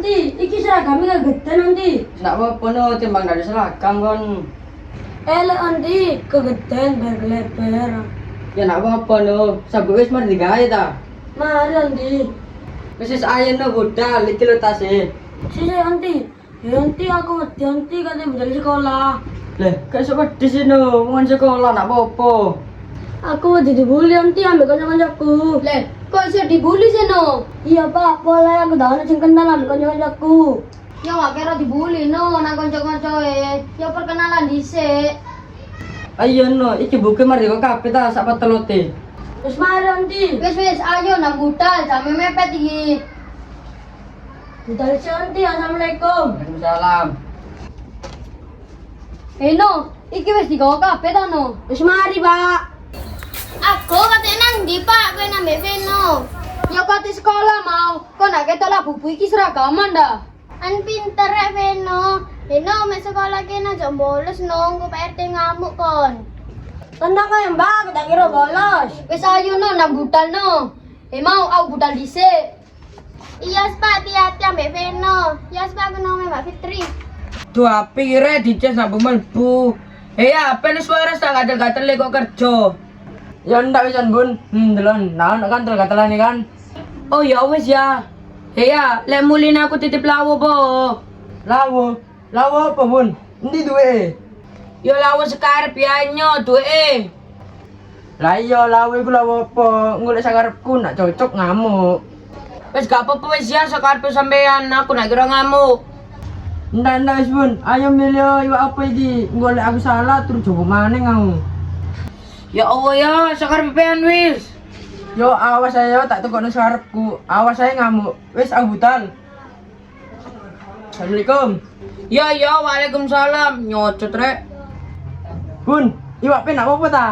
nanti, iki seragam kegedean nanti. Nak apa no timbang dari seragam kon. Elek nanti, kegedean berlebar. Ya nak apa no, sabu wis mari digawe ta. Mari nanti. Wis ayen no budal iki lho tase. Sisi nanti. Nanti aku nanti katanya budal sekolah. Leh, gak iso wedhis no, wong sekolah nak apa-apa. Aku udah dibully nanti ambil kanca-kancaku. Le, kok iso dibully sih no? Iya pak, boleh aku dah sing kenal ambil kanca-kancaku. Ya gak kira dibully no, nang kanca-kancoe. Ya perkenalan dhisik. Ayo no, iki buku mari kok kabeh ta sak petelote. Terus mari nanti. Wis ayo nang budal, jame mepet iki. Budal si nanti, assalamualaikum. Waalaikumsalam. No, iki wis digawa kabeh ta no? Terus mari pak. Aku katanya nang ndi Pak, kowe nang Veno. Ya pati sekolah mau. Kok nak ketolak bubu iki seragaman dah. An pinter rek Veno. Veno mek sekolah kene aja bolos nunggu PRT ngamuk kon. Tenang ya mbak, aku tak kira bolos. Wis ayo no nang budal no. Mau aku budal dhisik. Iya, Pak, hati-hati ambek Veno. Ya, Pak, aku nang Mbak Fitri. Tuh api kira dicet sampe melbu. Ya, apa nih suara tak gatel-gatel kok kerja. Ya ndak wis Bun. Delon, naon kan gatel-gatelan kan. Oh ya wis ya. Ya, lek mulin aku titip lawo po. Lawo? Lawo apa Bun? Endi duwe? Ya lawo sekarep ya nyo duwe. Lah iya lawo iku lawo apa? Golek sakarepku nak cocok ngamuk. Wis gak apa-apa wis ya sakarep sampean aku nak kira ngamuk. Ndak wis Bun, ayo milih iwak apa iki? Golek aku salah terus coba maneh kamu. Ya Allah ya, sakarep pean wis. Yo awas ayo tak tukokno sakarepku. Awas saya ngamuk. Wis aku budal. Assalamualaikum. Ya ya, waalaikumsalam. Nyocot rek. Bun, iwak pe nak apa ta?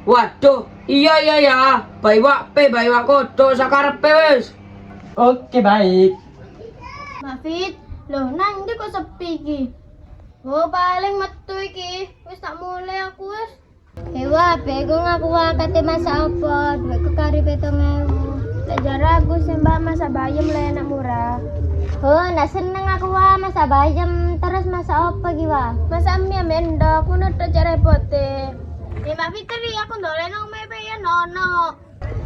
Waduh, iya ya. Bae iwak pe, bae iwak kodok sakarepe wis. Oke, baik. Mbak Fit, loh nang ndi kok sepi iki? Oh, paling metu iki. Wis tak mulai aku wis. Hewa, bego ngaku kate masa apa? Duit ke kari 7.000. Lek jare aku sembah masa bayam le enak murah. Oh, nak seneng aku wah masa bayam terus masa apa ki wah? Masa mie mendok, ngono tok jare repote. Mbak Fitri, aku ndolek nang mepe ya nono.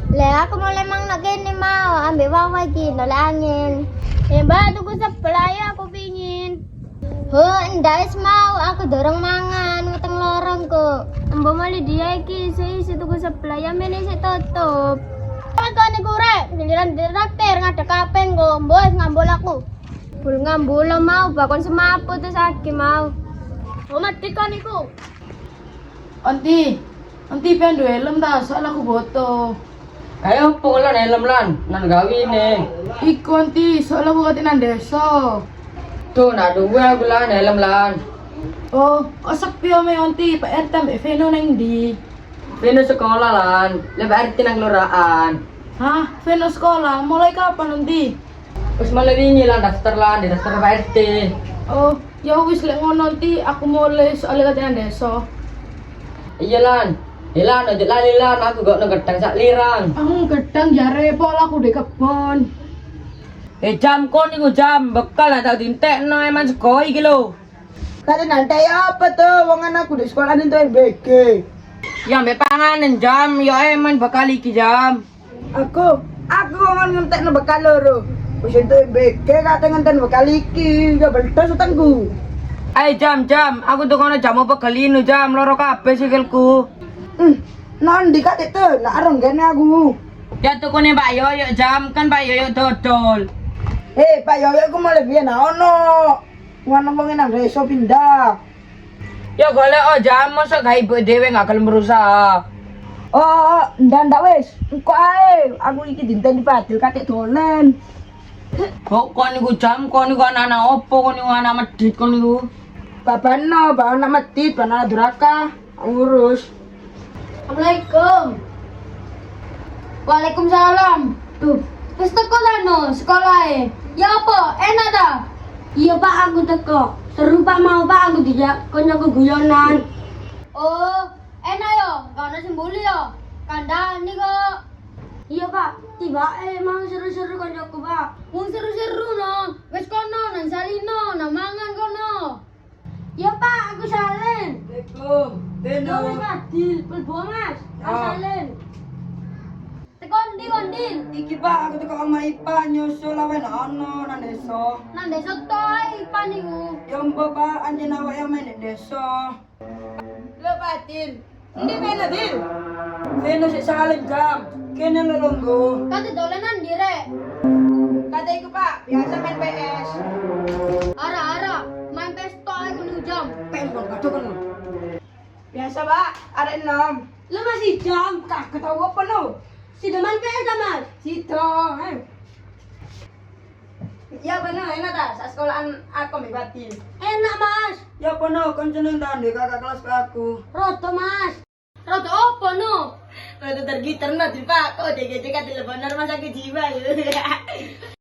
Le aku mau lemang nak kene mau ambil wawa iki ndolek angin. Mbak tuku sebelah ya aku pingin. Ndak wis mau aku dorong mangan weteng lorong kok. Mbok mali dia iki isi tuku sebelah ya mene sik tutup. Kan niku rek, giliran direktir ngadeg kaping kok. Mbok wis ngambul aku. Bul ngambul mau bakon semapu terus aki mau. Mati kan niku. Nanti pengen duwe helm ta, soal aku boto. Ayo pukulan helm lan, nan gawine. Iku nanti, soal aku kate nang desa. Tuh nak duwe aku lan helm lan. Oh, sepi ome nanti, Pak RT mbak Veno nang ndi? Vino sekolah lan, lebih arti nang kelurahan. Hah, Veno sekolah, mulai kapan nanti? Wis malah wingi lan daftar lan di daftar Pak RT. Oh, ya wis lek ngono nanti aku mulai soalnya kate nang desa. Iya lan. Lan ojo lali lan aku gak nang gedang sak lirang. Aku gedang jare pola aku di kebon. Jam kon niku jam bekal nak tak dintekno eman sego iki lho. Kate nanti apa tuh? Wong anakku di sekolah itu MBG. Ya mbek panganan jam ya eman bekal iki jam. Aku ngomong ngentekno bekal loro. Wis itu MBG kate ngenten bekal iki, ya beltes utangku. Ayo jam, aku tuh kono jam apa gelinu jam loro kabeh sikilku. Nanti kate tuh, nak areng kene aku. Ya tukune Pak Yoyo jam kan Pak Yoyo dodol. Pak Yoyo aku mau lebih ono. Ngono wong nang desa pindah. Ya golek jam mosok gak ibu dhewe gak gelem berusaha. Oh, ndak wis. Engko ae, aku iki dinteni padil kate dolen. Kok kon niku jam, kon niku anak opo, kon niku anak medhit kon niku. Babano, bawa anak medit, bawa anak duraka, ngurus. Assalamualaikum. Waalaikumsalam. Tuh, wis teko lah no sekolahe. Ya apa? Enak ta? Iya Pak, aku teko. Seru Pak, mau Pak aku dijak konyoku guyonan. Oh, enak yo. Gak ono sembuli yo. Kandhani kok. Iya pak, tiba mau seru-seru koncoku pak. Wong seru-seru no. Wes kono nang salino, nang mangan kono. Iya pak, aku salin. Assalamualaikum. Yo mas Fadil, pelbo mas. Aku Ah. salin. Tekondi kondil. Iki Pak, aku teko sama Ipa nyusul awen ono nang desa. Nang desa toy paniku. Ya mbok Pak, anjen awak yang main di desa. Lho Fatin, ndi mene Din? Vino sik salim jam. Kene lho lungguh. Kate dolenan direk. Kata iku Pak, biasa main PS. Ara-ara, main pesto aku lu jam. Pendong kadok kan. Biasa Pak, ada 6. Lu masih jam. Kak, ketahu apa no? Si deman PS mas. Situ, Ya bener, enak tak? Saat sekolahan aku ambil Fatin. Enak mas. Ya apa no, kan seneng tanding kakak kelas ke aku. Roto mas. Rada opo no? Rada tergitar nanti Pak. Kok dege-dege teleponan rumah sakit jiwa ya.